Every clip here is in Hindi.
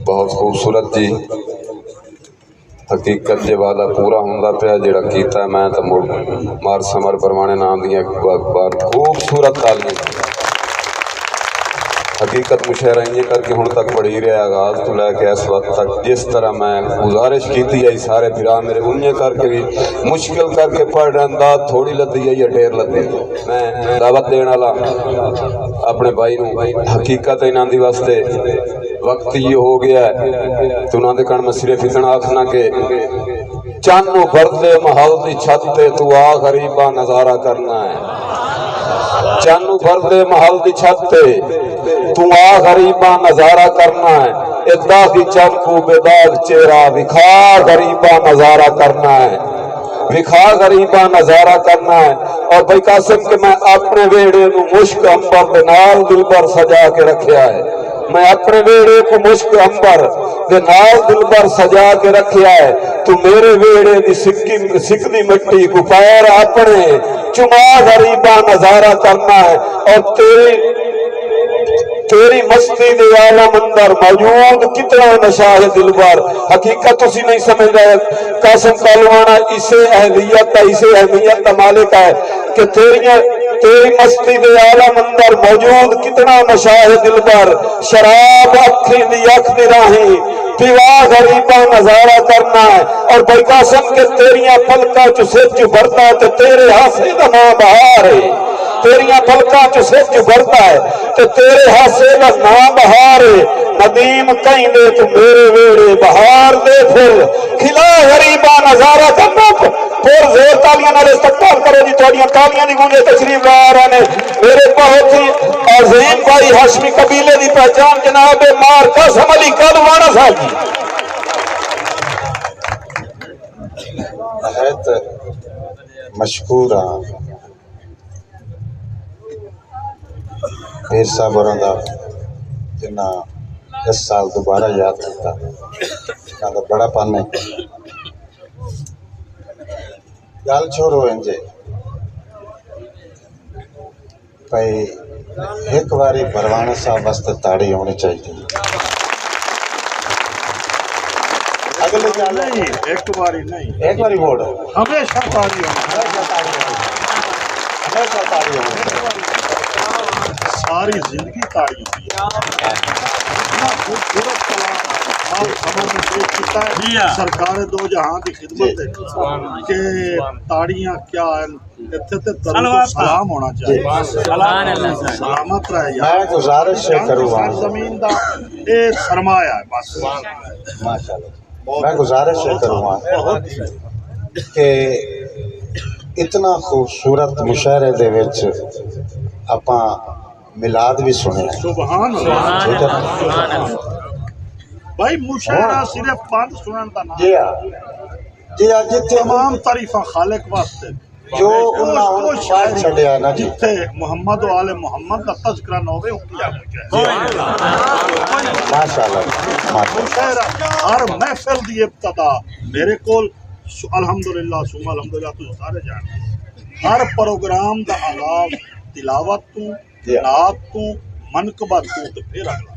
बहुत खूबसूरत जी हकीकत जे वादा पूरा होंदा पिया जिहड़ा कीता मैं तो मुड़ मार समर परवाने नाम दी एक बार खूबसूरत ताली हकीकत मुशायरा इंज करके हुण तक पढ़ी रहा आगाज तो लैके इस वक्त तक जिस तरह मैं गुजारिश की है सारे बिरा मेरे उन्हें करके भी मुश्किल करके पढ़ रहा अंदाज थोड़ी लद्दी है या ढेर लद्दी मैं दावत देने वाला अपने भाई नूं हकीकत इन्हां दी वास्ते वक्त ये हो गया है तो उन्होंने कण मैं सिर्फ इतना आखना कि चानू भरदे महल की छत ते तू आ गरीबा नजारा करना है चानू भरदे महल की छत ते तू आ गरीबा नजारा करना है इदा की चमकू बेदाग चेहरा विखा गरीबा नजारा करना है विखा गरीबा नजारा करना है। और भाई कासिम के मैं अपने वेड़े नूं मुश्क अंबर दे नाल दिलबर सजा के रखिया है मैं अपने वेड़े को मुश्क अंबर दे नाल दिलबर सजा के रखिया है तू मेरे वेड़े दी सिकदी मिट्टी को पैर अपने चुमा गरीबा नजारा करना है। और तेरी मस्ती दे आलम अंदर मौजूद कितना नशा है दिलबर हकीकत तुसी नहीं समझ रहे कासिम कालवाना इसे अहमियत का मालिक है कि तेरी मस्ती दे आलम अंदर मौजूद कितना नशा है दिलबर शराब अखी दी अख दी राही पिवा गरीबा नजारा करना है। और भाई कासिम के तेरिया पलका च सिर भरता तो तेरे हासे का नाम बहार है तेरिया पलका च सिर भरता है तो तेरे हासे का नाम बहार है नदीम कहीं दे तू मेरे वेड़े बहार दे फुल खिला गरीबा नजारा करना फिर जोर तालियां नाल इस्तकबाल करो जी थोड़ियां तालियां दी गूंज तशरीफ ला रहे ने मेरे बहुत ही अजीम भाई हाशमी कबीले की पहचान जनाब मार कासिम अली कालवाना साहब जी बहुत मशहूर हाँ फिर साहब होरां दा जिन्हें इस साल दोबारा याद किया बड़ा पन है गल छोड़ो इंजे भाई एक बारी परवाना साहब वास्ते ताड़ी होनी चाहिए अगले नहीं एक बारी वोट हमेशा ताड़ी सारी जिंदगी ताड़ी सरकार दो जहां की खिदमत के ताड़ियां क्या सलाम होना चाहिए सलामत रहे मैं गुजारिश करूँगा जमीन का ये सरमाया है बस माशाल्लाह मैं गुजारिश करूँगा कि इतना खूबसूरत मुशायरे दे विच आपां मिलाद भी सुने सुभान अल्लाह भाई मुशायरा सिर्फ बंद सुनन दा ना जी जिथे तमाम तारीफा खालिक वास्ते जो उन्होंने शायर छड़िया ना जिथे मोहम्मद वाले मोहम्मद का तज़किरा ना होवे माशाल्लाह मुशायरा हर महफिल दी इब्तिदा मेरे कोल अल्हम्दुलिल्लाह सुम्मा अल्हम्दुलिल्लाह तुम सारे जान हर प्रोग्राम दा आगाज तिलावत तू नात तू मनकबत तू तो फिर अगला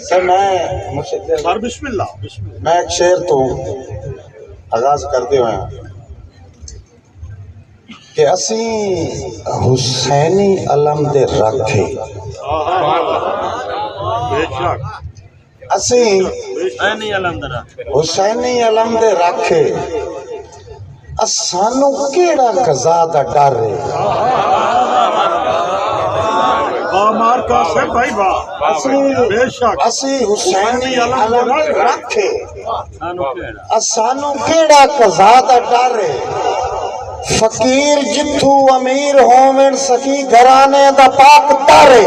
सर मैं बिस्मिल्लाह मैं एक शेर तो आगाज करते हुए कि असी हुसैनी अलम दे रखे असी हुसैनी अलम दे रखे सानू केड़ा कज़ा दा डर असी हुसैनी अलम रखे सानू केड़ा कज़ा दा डर फकीर जिथू अमीर होवन सकी घराने दा पाक तारे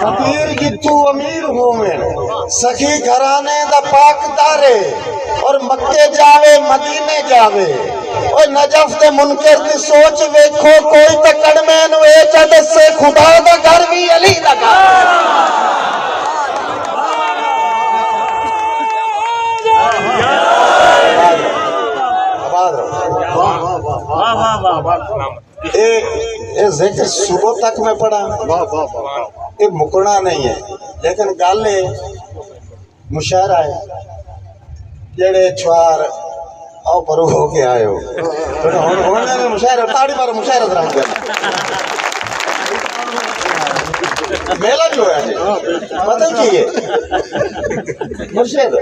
फकीर जिथू अमीर होवन सखी घराने दा पाक तारे और मक्के जावे मदीने जावे और नजफ दे मुनकर दी सोच वेखो कोई ते कड़मे नु ए च दसे खुदा दा घर भी अली दा घर आबाद रहो वाह वाह वाह वाह ये जिक्र सुबह तक मैं पढ़ा, ये मुकना नहीं है, लेकिन गल मुशायरा है जेड़े छुआर आओ परो हो के आए हो मुशायरा ताड़ी मारो मुशायरा दरा मेला जो है पता की है मुर्शिद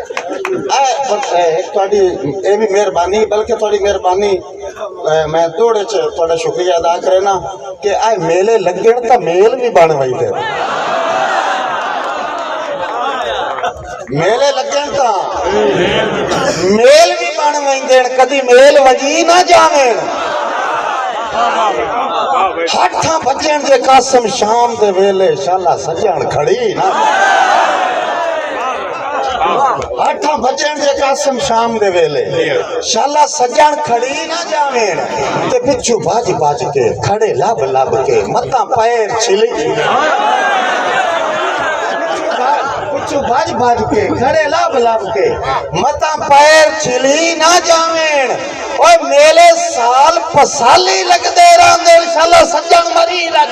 ये भी मेहरबानी, बल्कि थोड़ी मेहरबानी मैं थोड़े थोड़ा शुक्रिया अदा करे ना कि आए मेले लगे तो मेल भी बन वही थे, मेले लगे तो मेल भी बन वही देन, कदी मेल वजी ना जावेन। हाथा बजन जे कासम शाम दे वेले शाला सजण खड़ी ना, हाथा बजन जे कासम शाम दे वेले शाला सजण खड़ी ना जावेन, ते पिछू बाज बाज के खड़े लब लब के मता पैर छिली, पिछू बाज बाज के खड़े लब लब के मता पैर छिली ना जावेन। ओए मेले साल पसाली लगदे रहंदे शाला सजण मरी लग।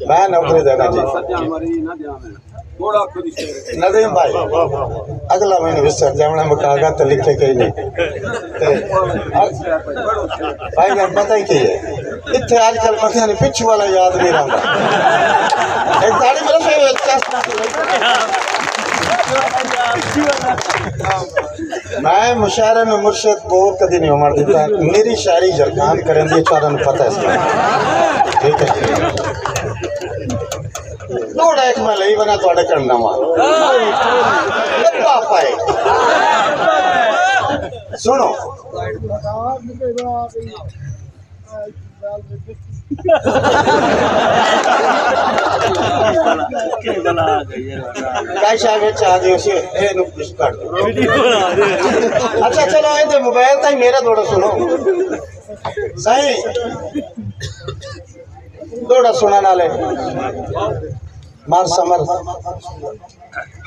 मैं नौकरी देना जी नदीम भाई अगला महीने विसर जावना में कागज लिखे कहीं नहीं भाई मैं पता ही की है इतने आजकल पता नहीं पिछू वाला याद नहीं रहा एक दाढ़ी मेरे से मैं मुशायरे में मुर्शिद बोर कभी नहीं उमड़ देता, मेरी शायरी जरखान करेंगे चारण पता है इसमें, ठीक है थोड़ा एक मैं लई बना थोड़े करना मार पापा है सुनो अच्छा चलो ये मोबाइल तो मेरा थोड़ा सुनो सही थोड़ा सुना नाले मार समर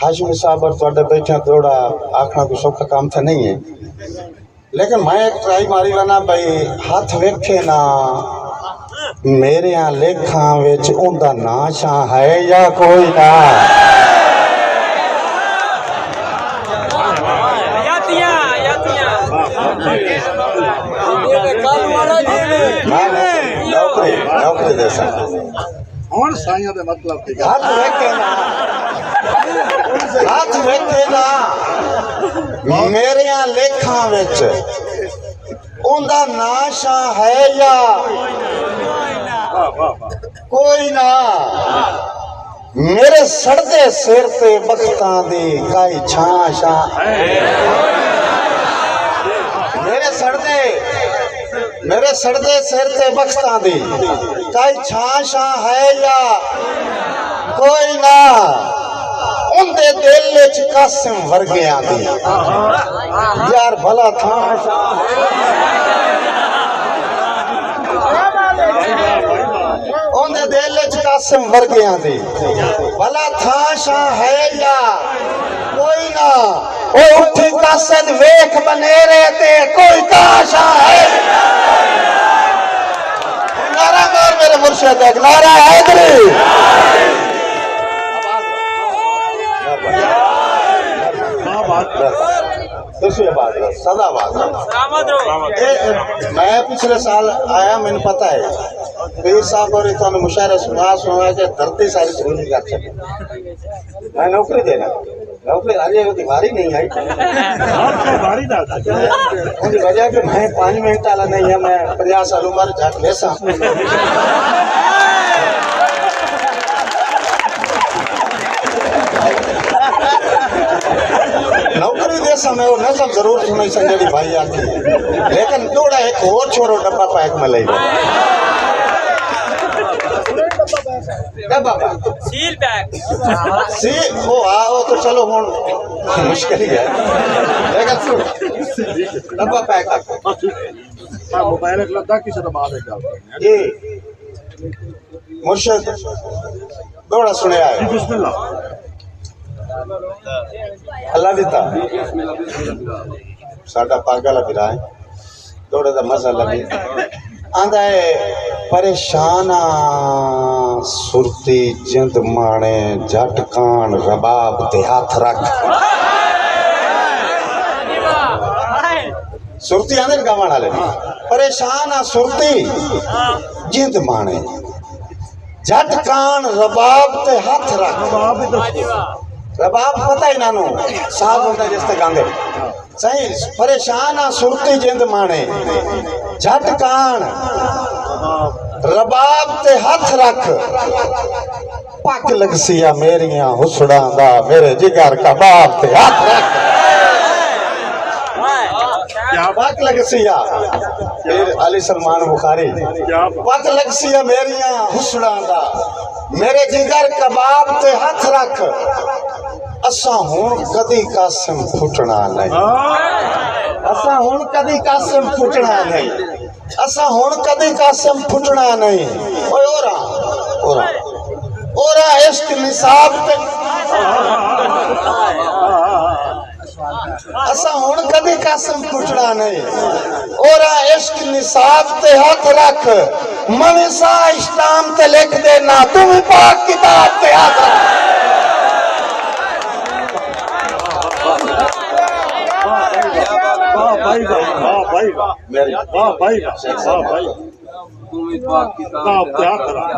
हाशिमी साहब और थोड़े बैठे थोड़ा आखना कोई सौखा काम था नहीं है, लेकिन मैं एक ट्राई मारी बना भाई हाथ वेखे ना मेरे यहाँ लेखा विच उनका नाशा है या कोई ना नौकरी दे सकता हूँ साइया दे मतलब हाथ वेखे ना मेरे यहाँ लेखा विच उनका नाशा है या कोई ना मेरे सड़दे सिर ते बख्तां दी काई छाशा मेरे सड़दे सिर ते बख्तां दी काई छाशा है या कोई ना उनके दिल च कासिम वर्गियां दी यार भला था उनके दिल च कासिम वर्गियां दी भला था शाह है या कोई ना ओ उठी कासद वेख बनेरे ते कोई ताशा है नारा मार मेरे मुर्शिद एक नारा हैदरी सदा बात मैं पिछले साल आया मैंने पता है पीर साहब और इतना मुशायरा सुना के धरती सारी चोरी कर सके मैं नौकरी देना नौकरी आज भारी नहीं आई उनकी वजह कि मैं 5 मिनट वाला नहीं है, मैं 50 साल उम्र झट ले सा नौकरी दे समय वो नजम जरूर सुनाई संजय भाई आती है, लेकिन थोड़ा एक और छोरो डब्बा पैक में ले सील पैक सील वो तो चलो हुन मुश्किल ही है, लेकिन सुन डब्बा पैक कर मोबाइल लगता किसी तो बात है ये मुर्शिद थोड़ा सुने आए अल्लाह दिता साडा पागल फिरा है थोड़ा सा मसला नहीं आंदा है परेशाना सुरती जिंद माणे झटकान रबाब ते हाथ रख सुरती आंदे गावण वाले परेशाना सुरती जिंद माणे झटकान रबाब ते हाथ रख रबाब पता ही नानो साहब होता जिसते गांधे सही परेशान आ सुरती जिंद माने झटकान रबाब ते हाथ रख पक लगसिया मेरिया हुसड़ा दा मेरे जिगर का बाप ते हाथ रख क्या पक लगसिया फिर अली सलमान बुखारी पक लगसिया मेरिया हुसड़ा दा मेरे जिगर का बाप ते हाथ रख असा हुण कदी कासिम फुटना नहीं असा हुण कदी कासिम फुटना नहीं असा हुण कदी कासिम फुटना नहीं ओए ओरा ओरा ओरा इश्क निसाब ते असा हुण कदी कासिम फुटना नहीं ओरा इश्क निसाब ते हाथ रख मनीषा इस्लाम ते लिख देना तुम पाक किताब ते हाथ रख भाई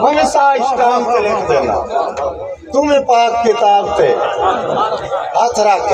हमेशा इस्लाम पे लिख देना तुम्हें पाक किताब पे हाथ रख